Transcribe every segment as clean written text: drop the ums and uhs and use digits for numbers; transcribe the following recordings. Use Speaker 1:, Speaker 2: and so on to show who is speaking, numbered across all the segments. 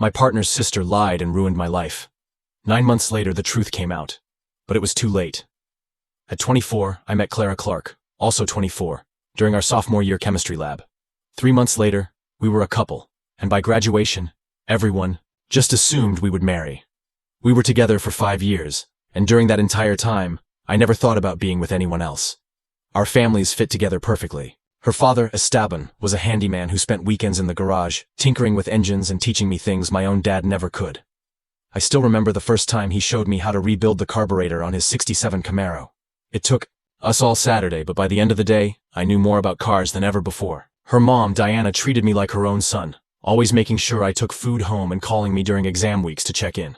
Speaker 1: My partner's sister lied and ruined my life. 9 months later, the truth came out. But it was too late. At 24, I met Clara Clark, also 24, during our sophomore year chemistry lab. 3 months later, we were a couple, and by graduation, everyone just assumed we would marry. We were together for 5 years, and during that entire time, I never thought about being with anyone else. Our families fit together perfectly. Her father, Esteban, was a handyman who spent weekends in the garage, tinkering with engines and teaching me things my own dad never could. I still remember the first time he showed me how to rebuild the carburetor on his '67 Camaro. It took us all Saturday, but by the end of the day, I knew more about cars than ever before. Her mom, Diana, treated me like her own son, always making sure I took food home and calling me during exam weeks to check in.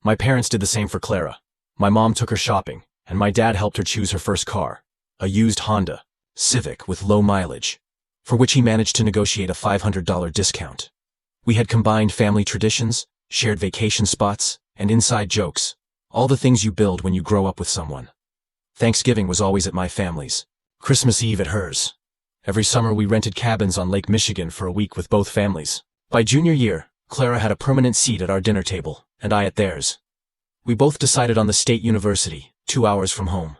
Speaker 1: My parents did the same for Clara. My mom took her shopping, and my dad helped her choose her first car, a used Honda Civic with low mileage, for which he managed to negotiate a $500 discount. We had combined family traditions, shared vacation spots, and inside jokes, all the things you build when you grow up with someone. Thanksgiving was always at my family's, Christmas Eve at hers. Every summer we rented cabins on Lake Michigan for a week with both families. By junior year, Clara had a permanent seat at our dinner table, and I at theirs. We both decided on the state university, 2 hours from home.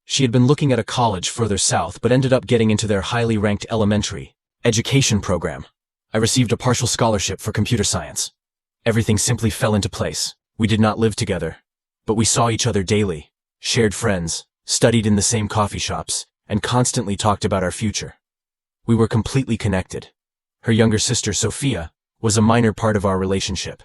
Speaker 1: She had been looking at a college further south but ended up getting into their highly ranked elementary education program. I received a partial scholarship for computer science. Everything simply fell into place. We did not live together, but we saw each other daily, shared friends, studied in the same coffee shops, and constantly talked about our future. We were completely connected. Her younger sister, Sophia, was a minor part of our relationship.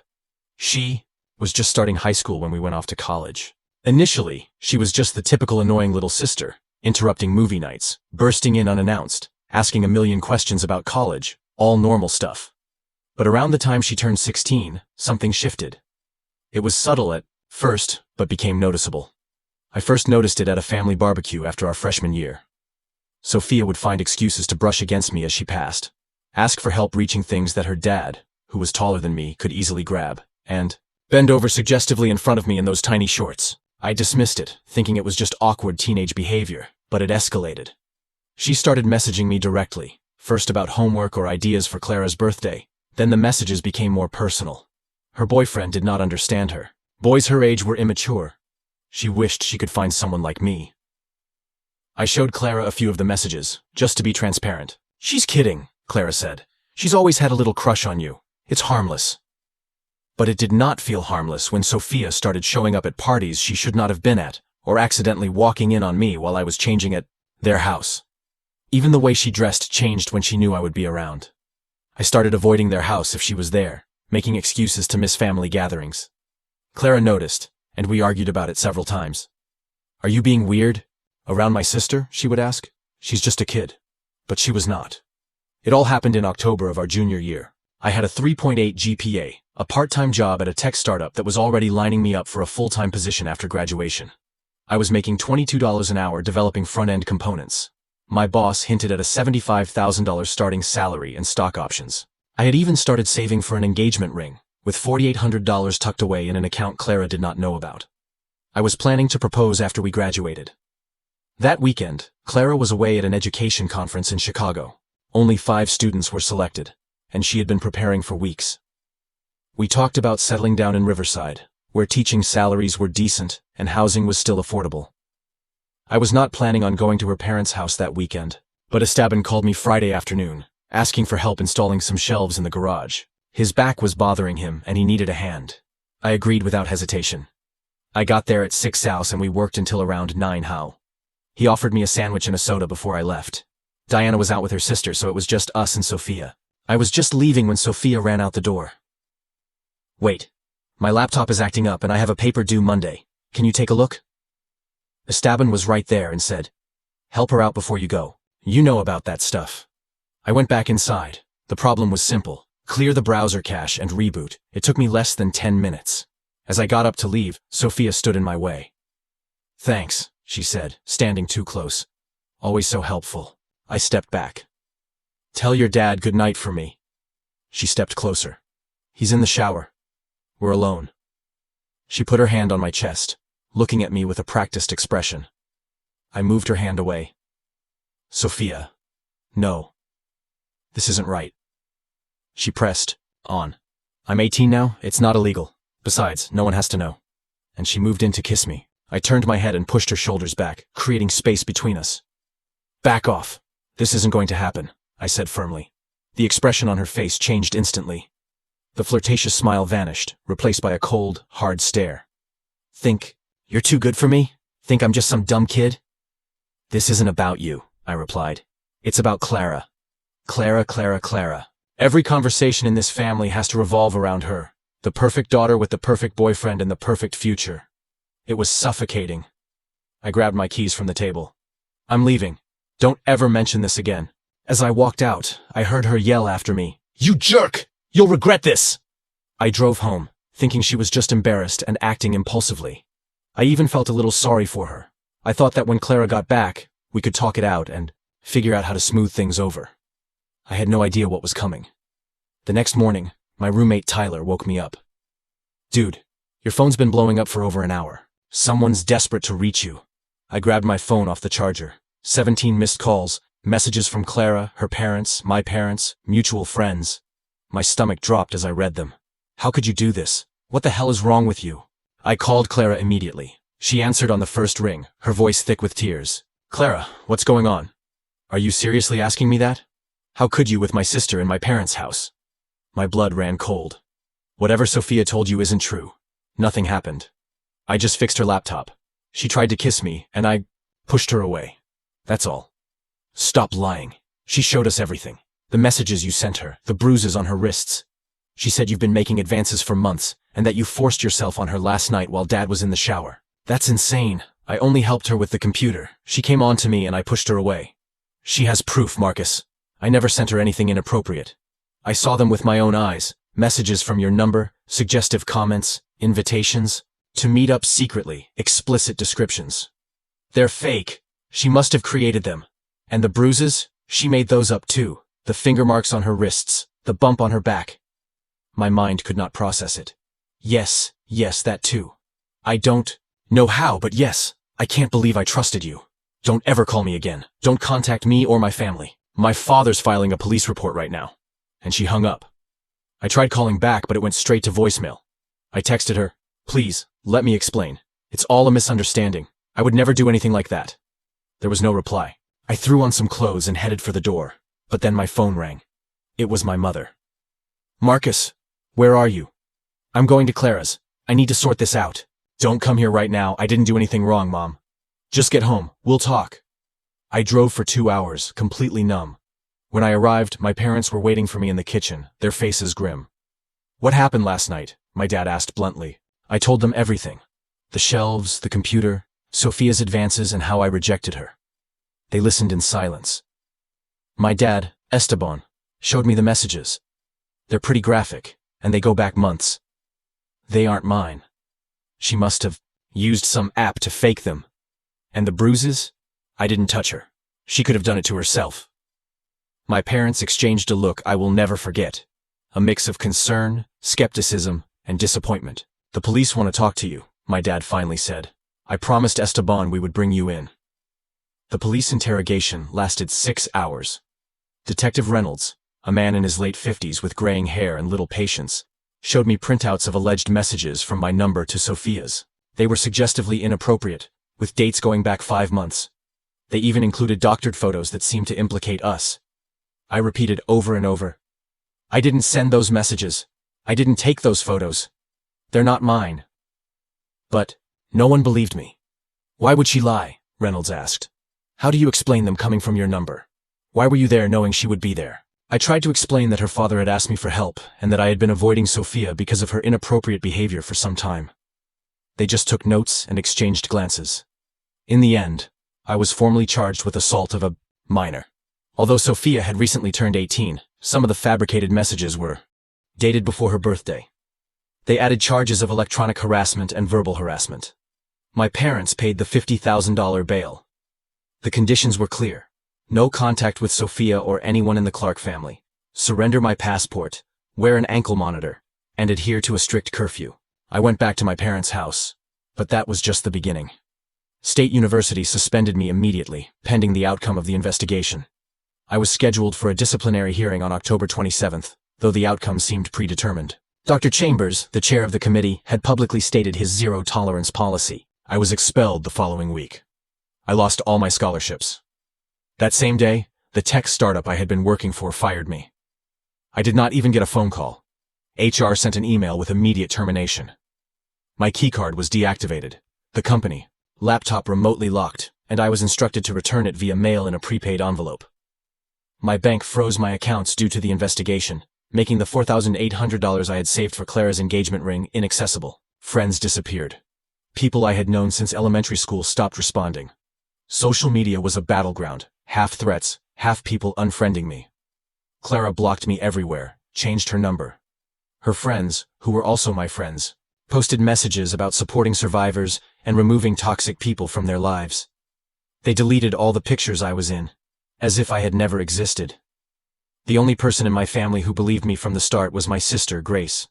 Speaker 1: She was just starting high school when we went off to college. Initially, she was just the typical annoying little sister, interrupting movie nights, bursting in unannounced, asking a million questions about college, all normal stuff. But around the time she turned 16, something shifted. It was subtle at first, but became noticeable. I first noticed it at a family barbecue after our freshman year. Sophia would find excuses to brush against me as she passed, ask for help reaching things that her dad, who was taller than me, could easily grab, and bend over suggestively in front of me in those tiny shorts. I dismissed it, thinking it was just awkward teenage behavior, but it escalated. She started messaging me directly, first about homework or ideas for Clara's birthday, then the messages became more personal. Her boyfriend did not understand her. Boys her age were immature. She wished she could find someone like me. I showed Clara a few of the messages, just to be transparent. "She's kidding," Clara said. "She's always had a little crush on you. It's harmless." But it did not feel harmless when Sophia started showing up at parties she should not have been at, or accidentally walking in on me while I was changing at their house. Even the way she dressed changed when she knew I would be around. I started avoiding their house if she was there, making excuses to miss family gatherings. Clara noticed, and we argued about it several times. "Are you being weird? Around my sister?" she would ask. "She's just a kid." But she was not. It all happened in October of our junior year. I had a 3.8 GPA, a part-time job at a tech startup that was already lining me up for a full-time position after graduation. I was making $22 an hour developing front-end components. My boss hinted at a $75,000 starting salary and stock options. I had even started saving for an engagement ring, with $4,800 tucked away in an account Clara did not know about. I was planning to propose after we graduated. That weekend, Clara was away at an education conference in Chicago. Only 5 students were selected, and she had been preparing for weeks. We talked about settling down in Riverside, where teaching salaries were decent and housing was still affordable. I was not planning on going to her parents' house that weekend, but Esteban called me Friday afternoon, asking for help installing some shelves in the garage. His back was bothering him and he needed a hand. I agreed without hesitation. I got there at 6 South and we worked until around 9 How. He offered me a sandwich and a soda before I left. Diana was out with her sister, so it was just us and Sophia. I was just leaving when Sophia ran out the door. "Wait. My laptop is acting up and I have a paper due Monday. Can you take a look?" Esteban was right there and said, "Help her out before you go. You know about that stuff." I went back inside. The problem was simple. Clear the browser cache and reboot. It took me less than 10 minutes. As I got up to leave, Sophia stood in my way. "Thanks," she said, standing too close. "Always so helpful." I stepped back. "Tell your dad good night for me." She stepped closer. "He's in the shower. We're alone." She put her hand on my chest, looking at me with a practiced expression. I moved her hand away. "Sophia. No. This isn't right." She pressed on. I'm 18 now, it's not illegal. Besides, no one has to know. And she moved in to kiss me. I turned my head and pushed her shoulders back, creating space between us. Back off. This isn't going to happen, I said firmly. The expression on her face changed instantly. The flirtatious smile vanished, replaced by a cold, hard stare. Think, you're too good for me? Think I'm just some dumb kid? This isn't about you, I replied. It's about Clara. Clara. Every conversation in this family has to revolve around her. The perfect daughter with the perfect boyfriend and the perfect future. It was suffocating. I grabbed my keys from the table. I'm leaving. Don't ever mention this again. As I walked out, I heard her yell after me. You jerk! You'll regret this! I drove home, thinking she was just embarrassed and acting impulsively. I even felt a little sorry for her. I thought that when Clara got back, we could talk it out and figure out how to smooth things over. I had no idea what was coming. The next morning, my roommate Tyler woke me up. Dude, your phone's been blowing up for over an hour. Someone's desperate to reach you. I grabbed my phone off the charger. 17 missed calls, messages from Clara, her parents, my parents, mutual friends. My stomach dropped as I read them. How could you do this? What the hell is wrong with you? I called Clara immediately. She answered on the first ring, her voice thick with tears. Clara, what's going on? Are you seriously asking me that? How could you with my sister in my parents' house? My blood ran cold. Whatever Sophia told you isn't true. Nothing happened. I just fixed her laptop. She tried to kiss me, and I pushed her away. That's all. Stop lying. She showed us everything. The messages you sent her, the bruises on her wrists. She said you've been making advances for months, and that you forced yourself on her last night while Dad was in the shower. That's insane. I only helped her with the computer. She came on to me and I pushed her away. She has proof, Marcus. I never sent her anything inappropriate. I saw them with my own eyes. Messages from your number, suggestive comments, invitations, to meet up secretly, explicit descriptions. They're fake. She must have created them. And the bruises? She made those up too. The finger marks on her wrists, the bump on her back. My mind could not process it. Yes, that too. I don't know how, but yes, I can't believe I trusted you. Don't ever call me again. Don't contact me or my family. My father's filing a police report right now. And she hung up. I tried calling back, but it went straight to voicemail. I texted her, please, let me explain. It's all a misunderstanding. I would never do anything like that. There was no reply. I threw on some clothes and headed for the door, but then my phone rang. It was my mother. Marcus, where are you? I'm going to Clara's. I need to sort this out. Don't come here right now. I didn't do anything wrong, Mom. Just get home. We'll talk. I drove for 2 hours, completely numb. When I arrived, my parents were waiting for me in the kitchen, their faces grim. What happened last night? My dad asked bluntly. I told them everything. The shelves, the computer, Sophia's advances, and how I rejected her. They listened in silence. My dad, Esteban, showed me the messages. They're pretty graphic, and they go back months. They aren't mine. She must have used some app to fake them. And the bruises? I didn't touch her. She could have done it to herself. My parents exchanged a look I will never forget. A mix of concern, skepticism, and disappointment. The police want to talk to you, my dad finally said. I promised Esteban we would bring you in. The police interrogation lasted 6 hours. Detective Reynolds, a man in his late 50s with graying hair and little patience, showed me printouts of alleged messages from my number to Sophia's. They were suggestively inappropriate, with dates going back 5 months. They even included doctored photos that seemed to implicate us. I repeated over and over. I didn't send those messages. I didn't take those photos. They're not mine. But no one believed me. Why would she lie? Reynolds asked. How do you explain them coming from your number? Why were you there knowing she would be there? I tried to explain that her father had asked me for help and that I had been avoiding Sophia because of her inappropriate behavior for some time. They just took notes and exchanged glances. In the end, I was formally charged with assault of a minor. Although Sophia had recently turned 18, some of the fabricated messages were dated before her birthday. They added charges of electronic harassment and verbal harassment. My parents paid the $50,000 bail. The conditions were clear. No contact with Sophia or anyone in the Clark family. Surrender my passport, wear an ankle monitor, and adhere to a strict curfew. I went back to my parents' house, but that was just the beginning. State University suspended me immediately, pending the outcome of the investigation. I was scheduled for a disciplinary hearing on October 27th, though the outcome seemed predetermined. Dr. Chambers, the chair of the committee, had publicly stated his zero-tolerance policy. I was expelled the following week. I lost all my scholarships. That same day, the tech startup I had been working for fired me. I did not even get a phone call. HR sent an email with immediate termination. My keycard was deactivated. The company laptop remotely locked, and I was instructed to return it via mail in a prepaid envelope. My bank froze my accounts due to the investigation, making the $4,800 I had saved for Clara's engagement ring inaccessible. Friends disappeared. People I had known since elementary school stopped responding. Social media was a battleground, half threats, half people unfriending me. Clara blocked me everywhere, changed her number. Her friends, who were also my friends, posted messages about supporting survivors and removing toxic people from their lives. They deleted all the pictures I was in, as if I had never existed. The only person in my family who believed me from the start was my sister, Grace.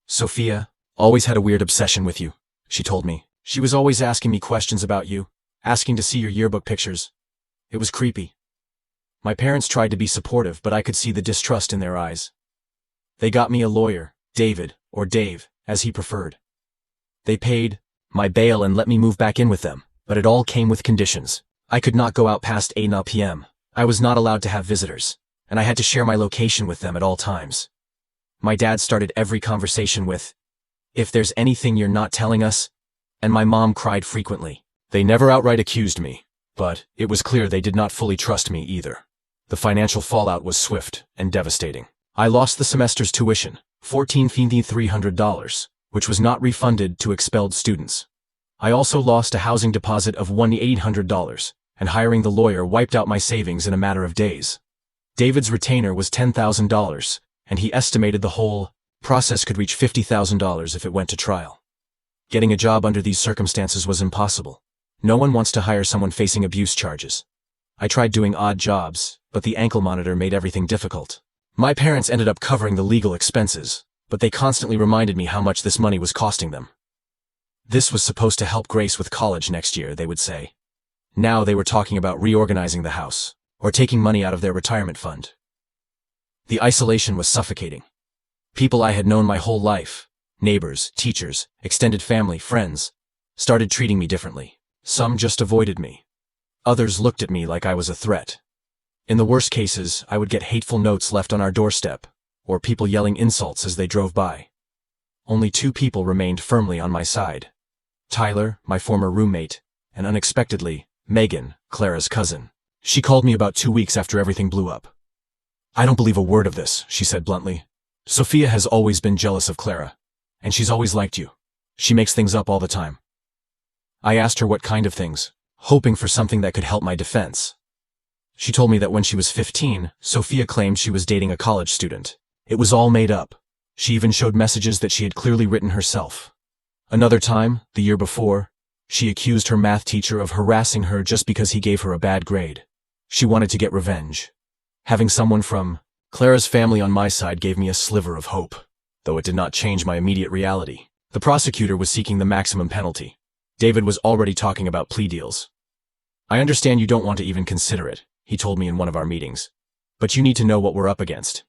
Speaker 1: Sophia always had a weird obsession with you, she told me. She was always asking me questions about you, asking to see your yearbook pictures. It was creepy. My parents tried to be supportive, but I could see the distrust in their eyes. They got me a lawyer, David, or Dave, as he preferred. They paid my bail and let me move back in with them, but it all came with conditions. I could not go out past 8 p.m. I was not allowed to have visitors, and I had to share my location with them at all times. My dad started every conversation with, "If there's anything you're not telling us," and my mom cried frequently. They never outright accused me, but it was clear they did not fully trust me either. The financial fallout was swift and devastating. I lost the semester's tuition, $14,300, which was not refunded to expelled students. I also lost a housing deposit of $1,800, and hiring the lawyer wiped out my savings in a matter of days. David's retainer was $10,000, and he estimated the whole process could reach $50,000 if it went to trial. Getting a job under these circumstances was impossible. No one wants to hire someone facing abuse charges. I tried doing odd jobs, but the ankle monitor made everything difficult. My parents ended up covering the legal expenses, but they constantly reminded me how much this money was costing them. This was supposed to help Grace with college next year, they would say. Now they were talking about reorganizing the house, or taking money out of their retirement fund. The isolation was suffocating. People I had known my whole life, neighbors, teachers, extended family, friends, started treating me differently. Some just avoided me. Others looked at me like I was a threat. In the worst cases, I would get hateful notes left on our doorstep, or people yelling insults as they drove by. Only 2 people remained firmly on my side. Tyler, my former roommate, and unexpectedly, Megan, Clara's cousin. She called me about 2 weeks after everything blew up. "I don't believe a word of this," she said bluntly. "Sophia has always been jealous of Clara, and she's always liked you. She makes things up all the time." I asked her what kind of things, hoping for something that could help my defense. She told me that when she was 15, Sophia claimed she was dating a college student. It was all made up. She even showed messages that she had clearly written herself. Another time, the year before, she accused her math teacher of harassing her just because he gave her a bad grade. She wanted to get revenge. Having someone from Clara's family on my side gave me a sliver of hope, though it did not change my immediate reality. The prosecutor was seeking the maximum penalty. David was already talking about plea deals. "I understand you don't want to even consider it," he told me in one of our meetings, "but you need to know what we're up against.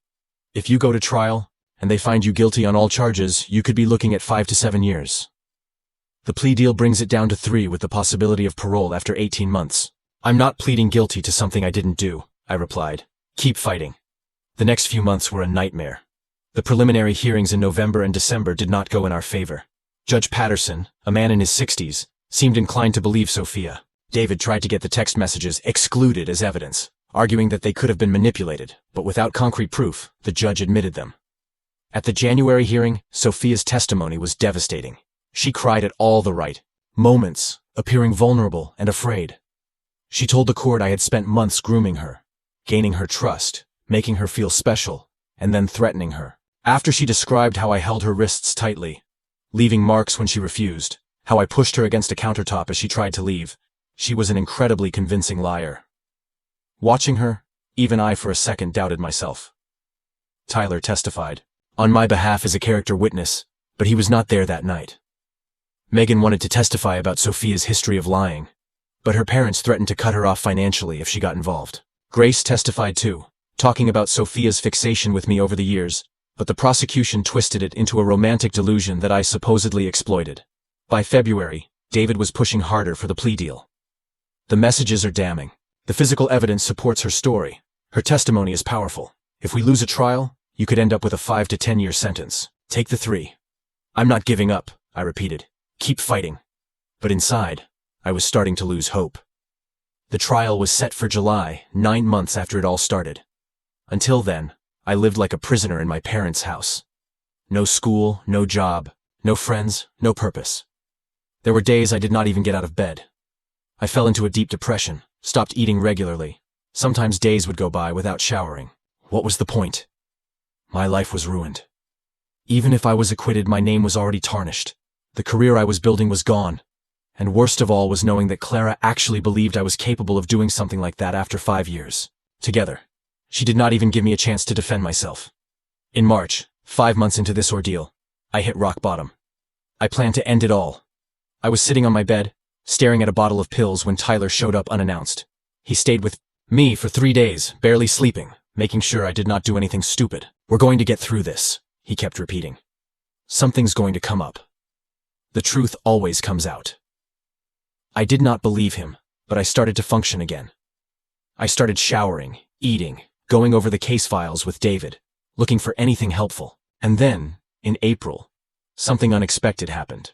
Speaker 1: If you go to trial, and they find you guilty on all charges, you could be looking at 5 to 7 years. The plea deal brings it down to 3 with the possibility of parole after 18 months. "I'm not pleading guilty to something I didn't do," I replied. "Keep fighting." The next few months were a nightmare. The preliminary hearings in November and December did not go in our favor. Judge Patterson, a man in his 60s, seemed inclined to believe Sophia. David tried to get the text messages excluded as evidence, arguing that they could have been manipulated, but without concrete proof, the judge admitted them. At the January hearing, Sophia's testimony was devastating. She cried at all the right moments, appearing vulnerable and afraid. She told the court I had spent months grooming her, gaining her trust, making her feel special, and then threatening her. After she described how I held her wrists tightly, leaving marks when she refused, how I pushed her against a countertop as she tried to leave, she was an incredibly convincing liar. Watching her, even I for a second doubted myself. Tyler testified on my behalf as a character witness, but he was not there that night. Megan wanted to testify about Sophia's history of lying, but her parents threatened to cut her off financially if she got involved. Grace testified too, talking about Sophia's fixation with me over the years, but the prosecution twisted it into a romantic delusion that I supposedly exploited. By February, David was pushing harder for the plea deal. The messages are damning. The physical evidence supports her story. Her testimony is powerful. If we lose a trial, you could end up with a 5 to 10 year sentence. Take the 3. I'm not giving up, I repeated. Keep fighting. But inside, I was starting to lose hope. The trial was set for July, 9 months after it all started. Until then, I lived like a prisoner in my parents' house. No school, no job, no friends, no purpose. There were days I did not even get out of bed. I fell into a deep depression, stopped eating regularly. Sometimes days would go by without showering. What was the point? My life was ruined. Even if I was acquitted, my name was already tarnished. The career I was building was gone. And worst of all was knowing that Clara actually believed I was capable of doing something like that after 5 years. Together. She did not even give me a chance to defend myself. In March, 5 months into this ordeal, I hit rock bottom. I planned to end it all. I was sitting on my bed, staring at a bottle of pills when Tyler showed up unannounced. He stayed with me for 3 days, barely sleeping, making sure I did not do anything stupid. We're going to get through this, he kept repeating. Something's going to come up. The truth always comes out. I did not believe him, but I started to function again. I started showering, eating, going over the case files with David, looking for anything helpful. And then, in April, something unexpected happened.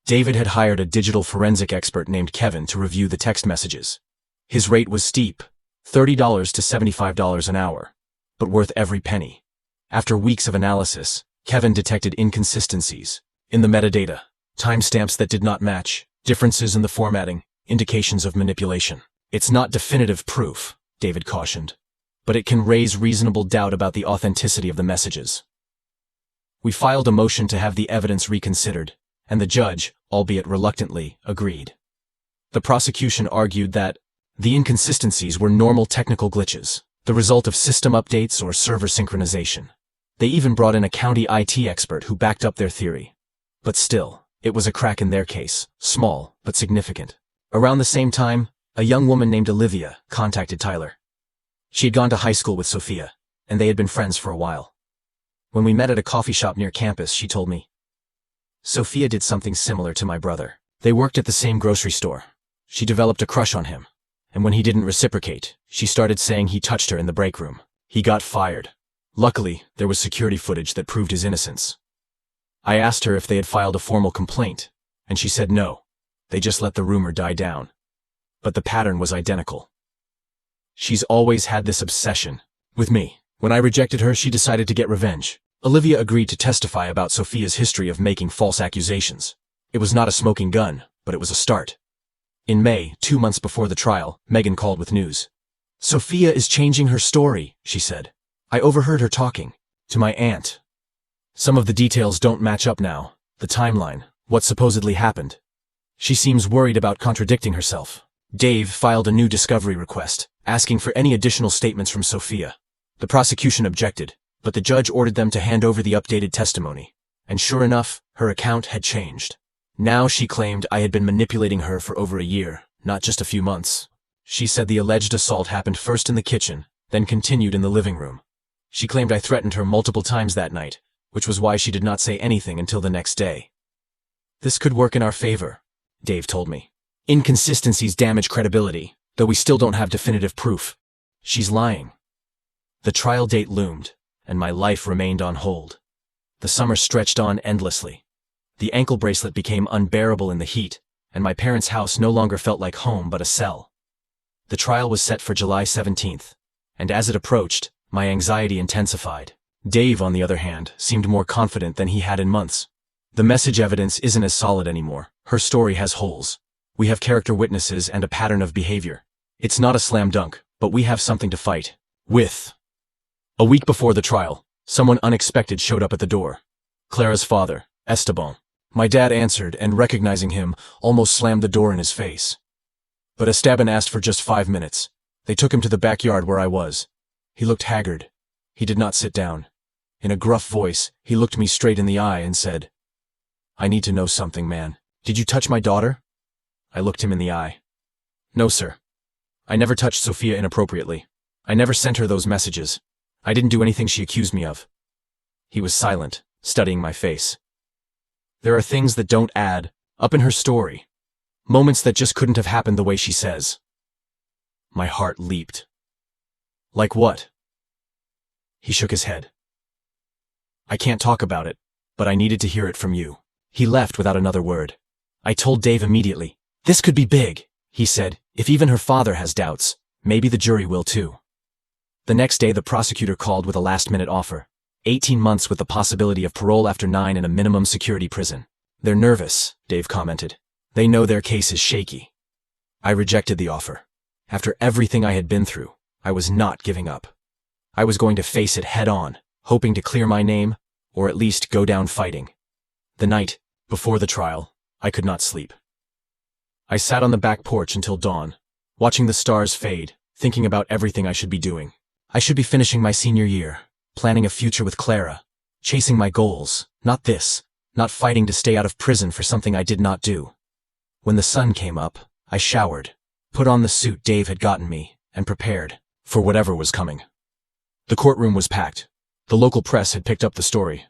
Speaker 1: David had hired a digital forensic expert named Kevin to review the text messages. His rate was steep, $30 to $75 an hour, but worth every penny. After weeks of analysis, Kevin detected inconsistencies in the metadata, timestamps that did not match, differences in the formatting, indications of manipulation. It's not definitive proof, David cautioned, but it can raise reasonable doubt about the authenticity of the messages. We filed a motion to have the evidence reconsidered, and the judge, albeit reluctantly, agreed. The prosecution argued that the inconsistencies were normal technical glitches, the result of system updates or server synchronization. They even brought in a county IT expert who backed up their theory. But still, it was a crack in their case, small but significant. Around the same time, a young woman named Olivia contacted Tyler. She had gone to high school with Sophia, and they had been friends for a while. When we met at a coffee shop near campus, she told me, Sophia did something similar to my brother. They worked at the same grocery store. She developed a crush on him, and when he didn't reciprocate, she started saying he touched her in the break room. He got fired. Luckily, there was security footage that proved his innocence. I asked her if they had filed a formal complaint, and she said no. They just let the rumor die down. But the pattern was identical. She's always had this obsession with me. When I rejected her, she decided to get revenge. Olivia agreed to testify about Sophia's history of making false accusations. It was not a smoking gun, but it was a start. In May, 2 months before the trial, Megan called with news. Sophia is changing her story, she said. I overheard her talking to my aunt. Some of the details don't match up now. The timeline, what supposedly happened. She seems worried about contradicting herself. Dave filed a new discovery request, asking for any additional statements from Sophia. The prosecution objected, but the judge ordered them to hand over the updated testimony. And sure enough, her account had changed. Now she claimed I had been manipulating her for over a year, not just a few months. She said the alleged assault happened first in the kitchen, then continued in the living room. She claimed I threatened her multiple times that night, which was why she did not say anything until the next day. This could work in our favor, Dave told me. Inconsistencies damage credibility, though we still don't have definitive proof. She's lying. The trial date loomed, and my life remained on hold. The summer stretched on endlessly. The ankle bracelet became unbearable in the heat, and my parents' house no longer felt like home but a cell. The trial was set for July 17th, and as it approached, my anxiety intensified. Dave, on the other hand, seemed more confident than he had in months. The message evidence isn't as solid anymore. Her story has holes. We have character witnesses and a pattern of behavior. It's not a slam dunk, but we have something to fight with. A week before the trial, someone unexpected showed up at the door. Clara's father, Esteban. My dad answered, and recognizing him, almost slammed the door in his face. But Esteban asked for just 5 minutes. They took him to the backyard where I was. He looked haggard. He did not sit down. In a gruff voice, he looked me straight in the eye and said, I need to know something, man. Did you touch my daughter? I looked him in the eye. No, sir. I never touched Sophia inappropriately. I never sent her those messages. I didn't do anything she accused me of. He was silent, studying my face. There are things that don't add up in her story. Moments that just couldn't have happened the way she says. My heart leaped. Like what? He shook his head. I can't talk about it, but I needed to hear it from you. He left without another word. I told Dave immediately. This could be big, he said. If even her father has doubts, maybe the jury will too. The next day the prosecutor called with a last-minute offer. 18 months with the possibility of parole after 9 in a minimum security prison. They're nervous, Dave commented. They know their case is shaky. I rejected the offer. After everything I had been through, I was not giving up. I was going to face it head-on, hoping to clear my name, or at least go down fighting. The night, before the trial, I could not sleep. I sat on the back porch until dawn, watching the stars fade, thinking about everything I should be doing. I should be finishing my senior year, planning a future with Clara, chasing my goals, not this, not fighting to stay out of prison for something I did not do. When the sun came up, I showered, put on the suit Dave had gotten me, and prepared for whatever was coming. The courtroom was packed. The local press had picked up the story.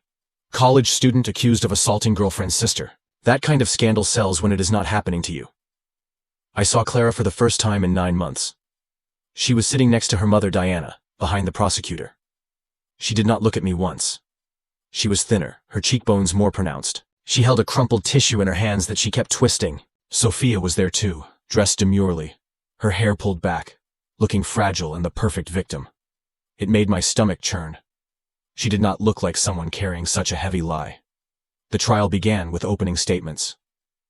Speaker 1: College student accused of assaulting girlfriend's sister. That kind of scandal sells when it is not happening to you. I saw Clara for the first time in 9 months. She was sitting next to her mother Diana, behind the prosecutor. She did not look at me once. She was thinner, her cheekbones more pronounced. She held a crumpled tissue in her hands that she kept twisting. Sophia was there too, dressed demurely, her hair pulled back, looking fragile and the perfect victim. It made my stomach churn. She did not look like someone carrying such a heavy lie. The trial began with opening statements.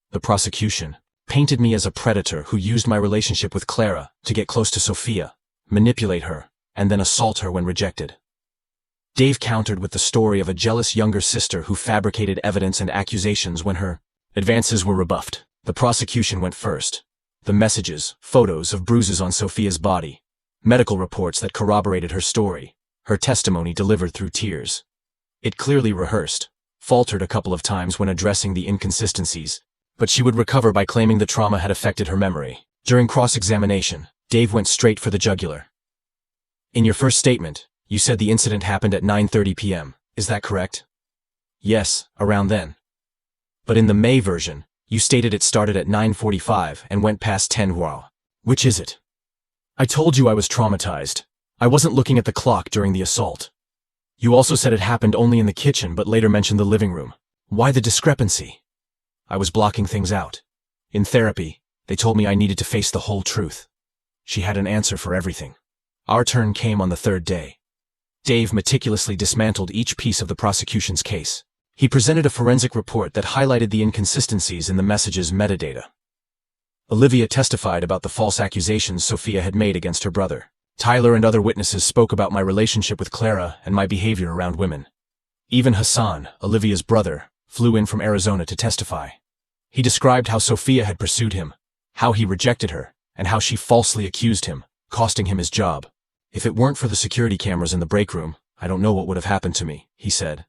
Speaker 1: The prosecution painted me as a predator who used my relationship with Clara to get close to Sophia, manipulate her, and then assault her when rejected. Dave countered with the story of a jealous younger sister who fabricated evidence and accusations when her advances were rebuffed. The prosecution went first. The messages, photos of bruises on Sophia's body, medical reports that corroborated her story, her testimony delivered through tears. It clearly rehearsed, faltered a couple of times when addressing the inconsistencies, but she would recover by claiming the trauma had affected her memory. During cross-examination, Dave went straight for the jugular. In your first statement, you said the incident happened at 9:30 p.m., is that correct? Yes, around then. But in the May version, you stated it started at 9:45 and went past 10 wow. Which is it? I told you I was traumatized. I wasn't looking at the clock during the assault. You also said it happened only in the kitchen but later mentioned the living room. Why the discrepancy? I was blocking things out. In therapy, they told me I needed to face the whole truth. She had an answer for everything. Our turn came on the third day. Dave meticulously dismantled each piece of the prosecution's case. He presented a forensic report that highlighted the inconsistencies in the message's metadata. Olivia testified about the false accusations Sophia had made against her brother. Tyler and other witnesses spoke about my relationship with Clara and my behavior around women. Even Hassan, Olivia's brother, flew in from Arizona to testify. He described how Sophia had pursued him, how he rejected her, and how she falsely accused him, costing him his job. If it weren't for the security cameras in the break room, I don't know what would have happened to me, he said.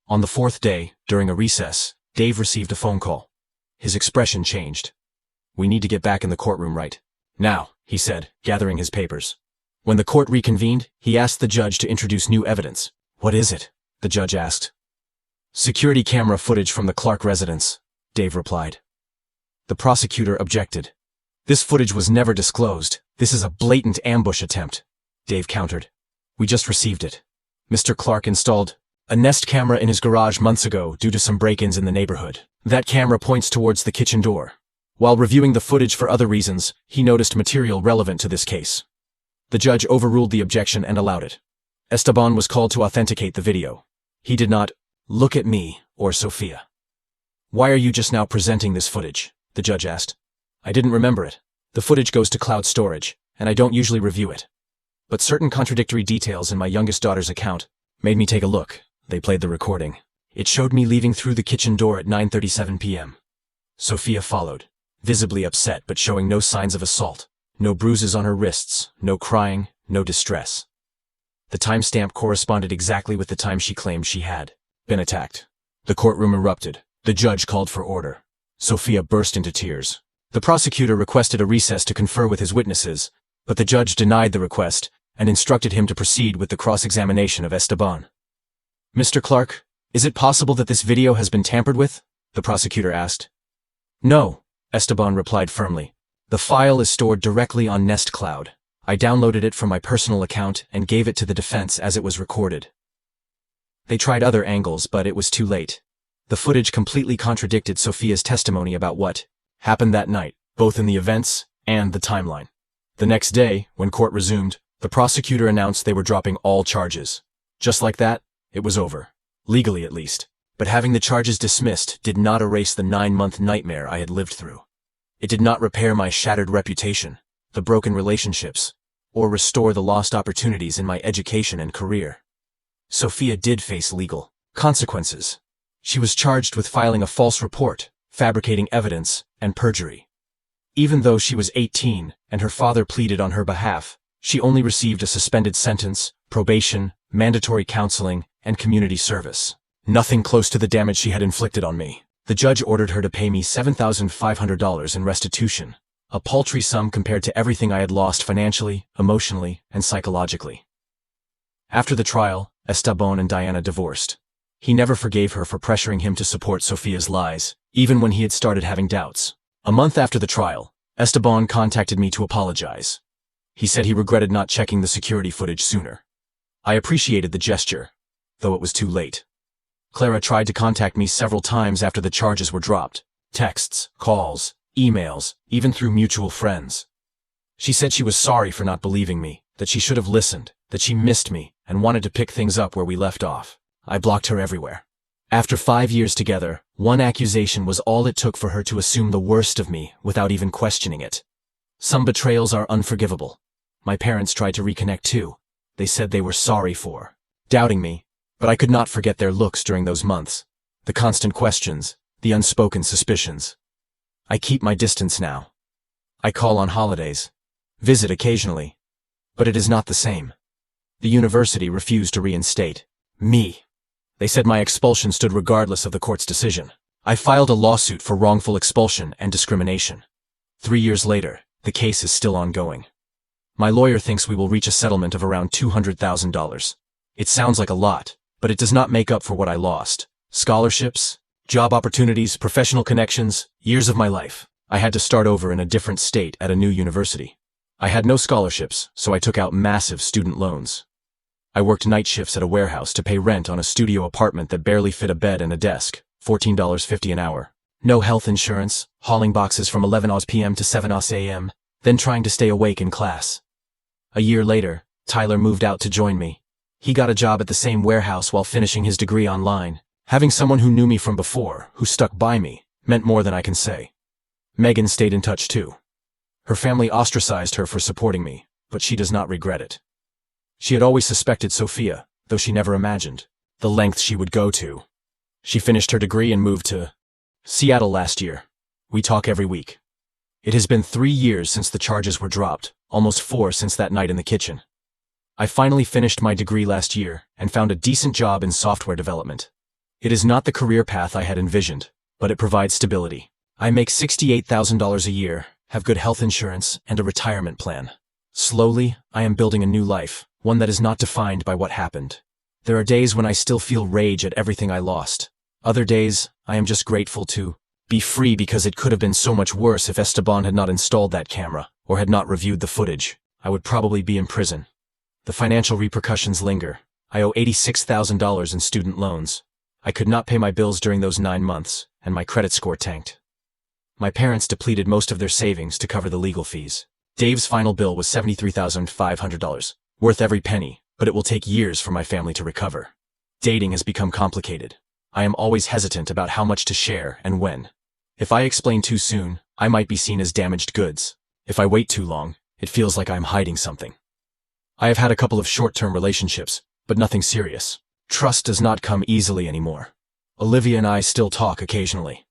Speaker 1: On the fourth day, during a recess, Dave received a phone call. His expression changed. We need to get back in the courtroom right now, he said, gathering his papers. When the court reconvened, he asked the judge to introduce new evidence. What is it? The judge asked. Security camera footage from the Clark residence, Dave replied. The prosecutor objected. This footage was never disclosed. This is a blatant ambush attempt, Dave countered. We just received it. Mr. Clark installed a Nest camera in his garage months ago due to some break-ins in the neighborhood. That camera points towards the kitchen door. While reviewing the footage for other reasons, he noticed material relevant to this case. The judge overruled the objection and allowed it. Esteban was called to authenticate the video. He did not look at me or Sophia. Why are you just now presenting this footage? The judge asked. I didn't remember it. The footage goes to cloud storage, and I don't usually review it. But certain contradictory details in my youngest daughter's account made me take a look. They played the recording. It showed me leaving through the kitchen door at 9:37 p.m. Sophia followed, visibly upset but showing no signs of assault. No bruises on her wrists, no crying, no distress. The timestamp corresponded exactly with the time she claimed she had been attacked. The courtroom erupted. The judge called for order. Sophia burst into tears. The prosecutor requested a recess to confer with his witnesses, but the judge denied the request and instructed him to proceed with the cross-examination of Esteban. Mr. Clark, is it possible that this video has been tampered with? The prosecutor asked. No, Esteban replied firmly. The file is stored directly on Nest Cloud. I downloaded it from my personal account and gave it to the defense as it was recorded. They tried other angles, but it was too late. The footage completely contradicted Sofia's testimony about what happened that night, both in the events and the timeline. The next day, when court resumed, the prosecutor announced they were dropping all charges. Just like that, it was over. Legally at least. But having the charges dismissed did not erase the 9-month nightmare I had lived through. It did not repair my shattered reputation, the broken relationships, or restore the lost opportunities in my education and career. Sofia did face legal consequences. She was charged with filing a false report, fabricating evidence, and perjury. Even though she was 18 and her father pleaded on her behalf, she only received a suspended sentence, probation, mandatory counseling, and community service. Nothing close to the damage she had inflicted on me. The judge ordered her to pay me $7,500 in restitution, a paltry sum compared to everything I had lost financially, emotionally, and psychologically. After the trial, Esteban and Diana divorced. He never forgave her for pressuring him to support Sofia's lies, even when he had started having doubts. A month after the trial, Esteban contacted me to apologize. He said he regretted not checking the security footage sooner. I appreciated the gesture, though it was too late. Clara tried to contact me several times after the charges were dropped. Texts, calls, emails, even through mutual friends. She said she was sorry for not believing me, that she should have listened, that she missed me, and wanted to pick things up where we left off. I blocked her everywhere. After 5 years together, one accusation was all it took for her to assume the worst of me without even questioning it. Some betrayals are unforgivable. My parents tried to reconnect too. They said they were sorry for doubting me, but I could not forget their looks during those months. The constant questions, the unspoken suspicions. I keep my distance now. I call on holidays, visit occasionally, but it is not the same. The university refused to reinstate me. They said my expulsion stood regardless of the court's decision. I filed a lawsuit for wrongful expulsion and discrimination. 3 years later, the case is still ongoing. My lawyer thinks we will reach a settlement of around $200,000. It sounds like a lot, but it does not make up for what I lost. Scholarships, job opportunities, professional connections, years of my life. I had to start over in a different state at a new university. I had no scholarships, so I took out massive student loans. I worked night shifts at a warehouse to pay rent on a studio apartment that barely fit a bed and a desk, $14.50 an hour. No health insurance, hauling boxes from 11 p.m. to 7 a.m., then trying to stay awake in class. A year later, Tyler moved out to join me. He got a job at the same warehouse while finishing his degree online. Having someone who knew me from before, who stuck by me, meant more than I can say. Megan stayed in touch too. Her family ostracized her for supporting me, but she does not regret it. She had always suspected Sofia, though she never imagined the lengths she would go to. She finished her degree and moved to Seattle last year. We talk every week. It has been 3 years since the charges were dropped, almost 4 since that night in the kitchen. I finally finished my degree last year and found a decent job in software development. It is not the career path I had envisioned, but it provides stability. I make $68,000 a year, have good health insurance, and a retirement plan. Slowly, I am building a new life, one that is not defined by what happened. There are days when I still feel rage at everything I lost. Other days, I am just grateful to be free because it could have been so much worse if Esteban had not installed that camera or had not reviewed the footage. I would probably be in prison. The financial repercussions linger. I owe $86,000 in student loans. I could not pay my bills during those 9 months, and my credit score tanked. My parents depleted most of their savings to cover the legal fees. Dave's final bill was $73,500, worth every penny, but it will take years for my family to recover. Dating has become complicated. I am always hesitant about how much to share and when. If I explain too soon, I might be seen as damaged goods. If I wait too long, it feels like I am hiding something. I have had a couple of short-term relationships, but nothing serious. Trust does not come easily anymore. Olivia and I still talk occasionally.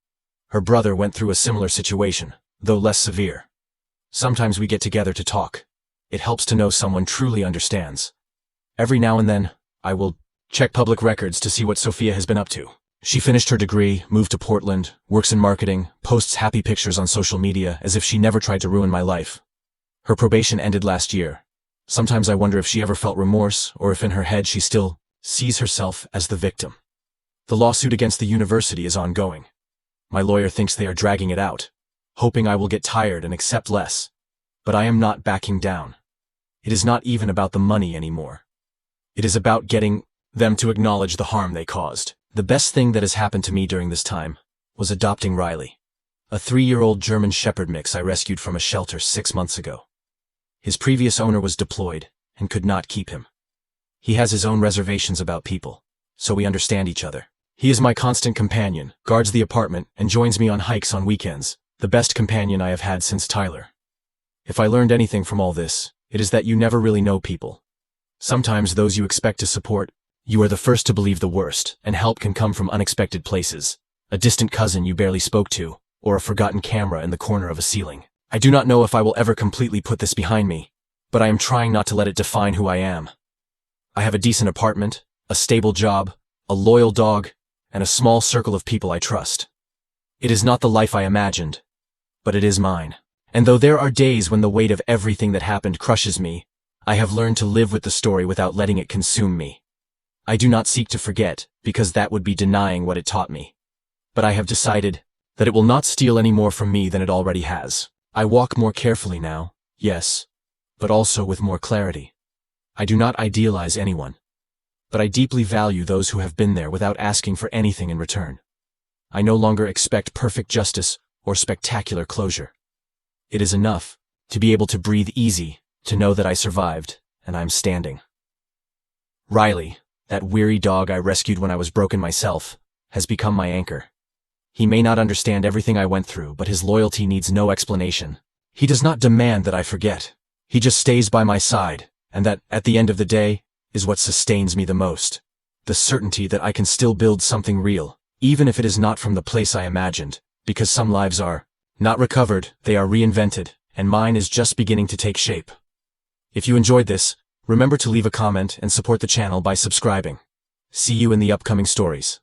Speaker 1: Her brother went through a similar situation, though less severe. Sometimes we get together to talk. It helps to know someone truly understands. Every now and then, I will check public records to see what Sofia has been up to. She finished her degree, moved to Portland, works in marketing, posts happy pictures on social media as if she never tried to ruin my life. Her probation ended last year. Sometimes I wonder if she ever felt remorse or if in her head she still sees herself as the victim. The lawsuit against the university is ongoing. My lawyer thinks they are dragging it out, hoping I will get tired and accept less. But I am not backing down. It is not even about the money anymore. It is about getting them to acknowledge the harm they caused. The best thing that has happened to me during this time was adopting Riley, a 3-year-old German Shepherd mix I rescued from a shelter 6 months ago. His previous owner was deployed and could not keep him. He has his own reservations about people, so we understand each other. He is my constant companion, guards the apartment, and joins me on hikes on weekends, the best companion I have had since Tyler. If I learned anything from all this, it is that you never really know people. Sometimes those you expect to support, you are the first to believe the worst, and help can come from unexpected places. A distant cousin you barely spoke to, or a forgotten camera in the corner of a ceiling. I do not know if I will ever completely put this behind me, but I am trying not to let it define who I am. I have a decent apartment, a stable job, a loyal dog, and a small circle of people I trust. It is not the life I imagined, but it is mine. And though there are days when the weight of everything that happened crushes me, I have learned to live with the story without letting it consume me. I do not seek to forget, because that would be denying what it taught me. But I have decided that it will not steal any more from me than it already has. I walk more carefully now, yes, but also with more clarity. I do not idealize anyone, but I deeply value those who have been there without asking for anything in return. I no longer expect perfect justice or spectacular closure. It is enough to be able to breathe easy, to know that I survived, and I'm standing. Riley, that weary dog I rescued when I was broken myself, has become my anchor. He may not understand everything I went through, but his loyalty needs no explanation. He does not demand that I forget. He just stays by my side, and that, at the end of the day, is what sustains me the most. The certainty that I can still build something real, even if it is not from the place I imagined, because some lives are not recovered, they are reinvented, and mine is just beginning to take shape. If you enjoyed this, remember to leave a comment and support the channel by subscribing. See you in the upcoming stories.